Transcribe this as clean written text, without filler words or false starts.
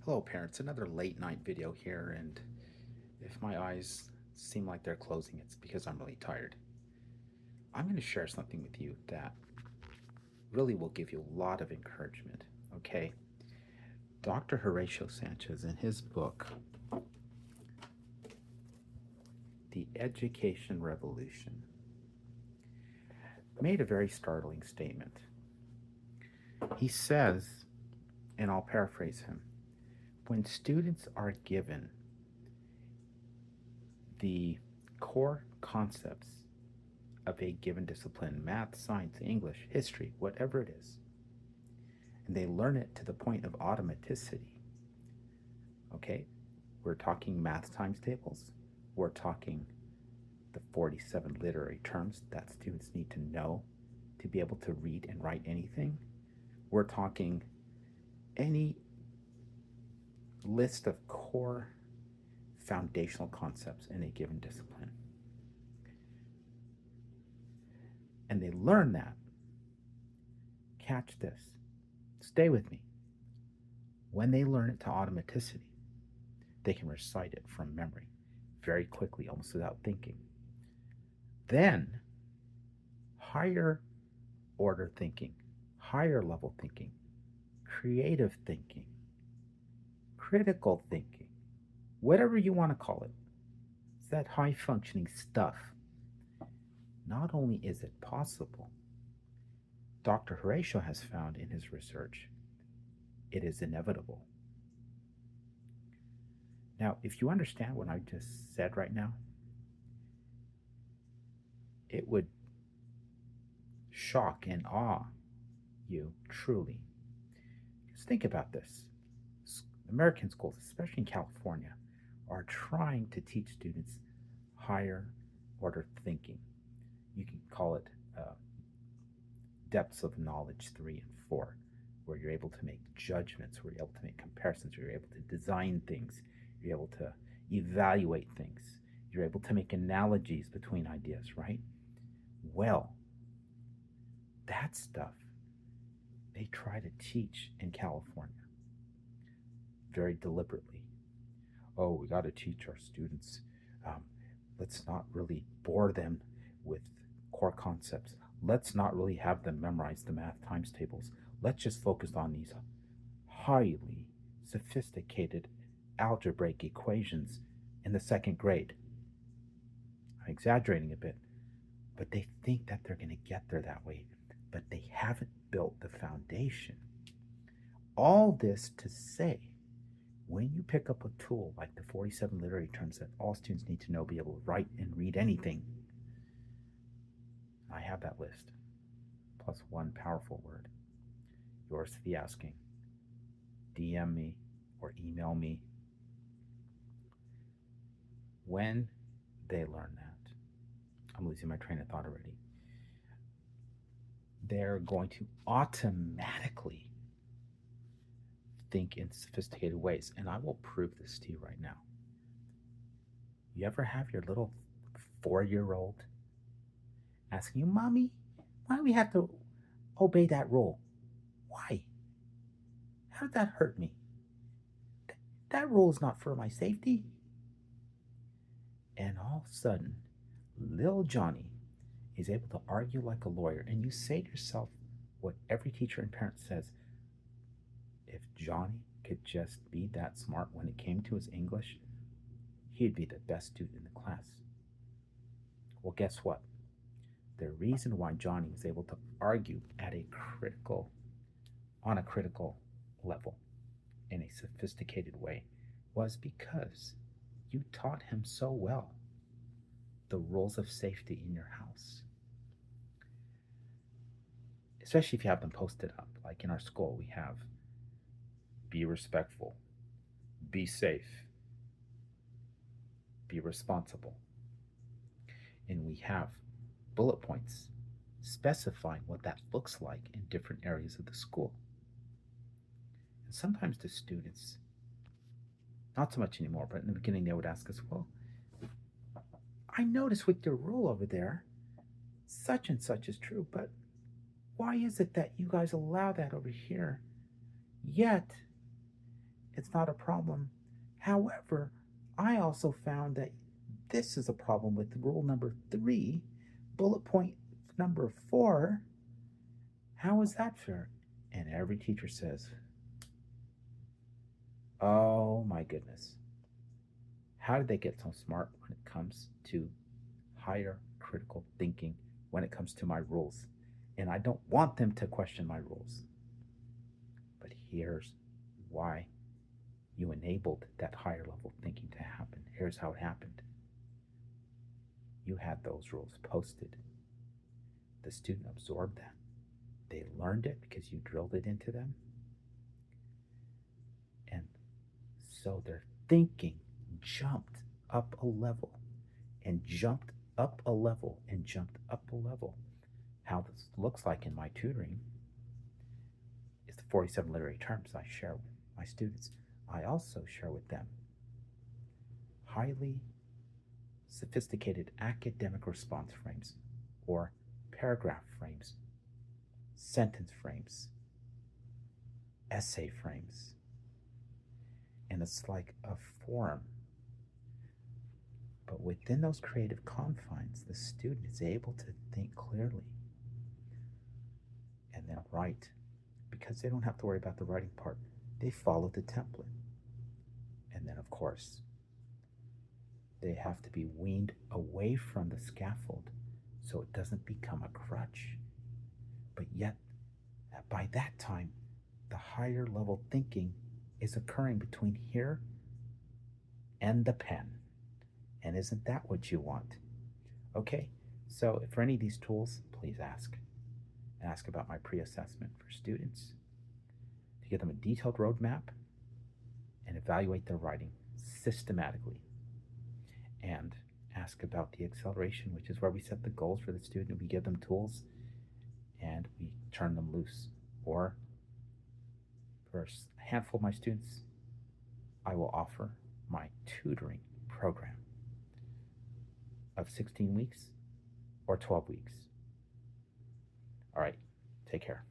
Hello, parents. Another late night video here, and if my eyes seem like they're closing, it's because I'm really tired. I'm going to share something with you that really will give you a lot of encouragement. Okay? Dr. Horatio Sanchez, in his book, The Education Revolution, made a very startling statement. He says, and I'll paraphrase him, when students are given the core concepts of a given discipline, math, science, English, history, whatever it is, and they learn it to the point of automaticity. Okay? We're talking math times tables. We're talking the 47 literary terms that students need to know to be able to read and write anything. We're talking any list of core foundational concepts in a given discipline. And they learn that. Catch this. Stay with me. When they learn it to automaticity, they can recite it from memory very quickly, almost without thinking. Then, higher order thinking, higher level thinking, creative thinking, critical thinking, whatever you want to call it, it's that high functioning stuff. Not only is it possible, Dr. Horatio has found in his research, it is inevitable. Now, if you understand what I just said right now, it would shock and awe you truly. Just think about this. American schools, especially in California, are trying to teach students higher order thinking. You can call it depths of knowledge 3 and 4, where you're able to make judgments, where you're able to make comparisons, where you're able to design things, you're able to evaluate things, you're able to make analogies between ideas, right? Well, that stuff they try to teach in California very deliberately. Oh, we got to teach our students. Um, let's not really bore them with core concepts. Let's not really have them memorize the math times tables. Let's just focus on these highly sophisticated algebraic equations in the second grade. I'm exaggerating a bit, but they think that they're going to get there that way, but they haven't built the foundation. All this to say, when you pick up a tool like the 47 literary terms that all students need to know, be able to write and read anything, I have that list, plus one powerful word, yours for the asking. DM me or email me when they learn that. I'm losing my train of thought already. They're going to automatically think in sophisticated ways. And I will prove this to you right now. You ever have your little 4-year-old asking you, Mommy, why do we have to obey that rule? Why? How did that hurt me? That rule is not for my safety. And all of a sudden, little Johnny is able to argue like a lawyer. And you say to yourself what every teacher and parent says, if Johnny could just be that smart when it came to his English, he'd be the best student in the class. Well, guess what? The reason why Johnny was able to argue at on a critical level in a sophisticated way was because you taught him so well the rules of safety in your house. Especially if you have them posted up. Like in our school, we have be respectful, be safe, be responsible. And we have bullet points specifying what that looks like in different areas of the school. And sometimes the students, not so much anymore, but in the beginning they would ask us, well, I noticed with your rule over there, such and such is true, but why is it that you guys allow that over here? Yet, It's not a problem. However, I also found that this is a problem with rule number 3, bullet point number 4. How is that fair? And every teacher says, oh my goodness, how did they get so smart when it comes to higher critical thinking, when it comes to my rules? And I don't want them to question my rules. But here's why you enabled that higher level thinking to happen. Here's how it happened. You had those rules posted. The student absorbed that. They learned it because you drilled it into them. And so their thinking jumped up a level and jumped up a level and jumped up a level. How this looks like in my tutoring is the 47 literary terms I share with my students. I also share with them highly sophisticated academic response frames, or paragraph frames, sentence frames, essay frames. And it's like a form. But within those creative confines, the student is able to think clearly and then write. Because they don't have to worry about the writing part, they follow the template. And then, of course, they have to be weaned away from the scaffold so it doesn't become a crutch. But yet, by that time, the higher level thinking is occurring between here and the pen. And isn't that what you want? Okay, so for any of these tools, please ask. Ask about my pre-assessment for students to give them a detailed roadmap and evaluate their writing systematically. And ask about the acceleration, which is where we set the goals for the student. We give them tools and we turn them loose. Or for a handful of my students, I will offer my tutoring program of 16 weeks or 12 weeks. All right, take care.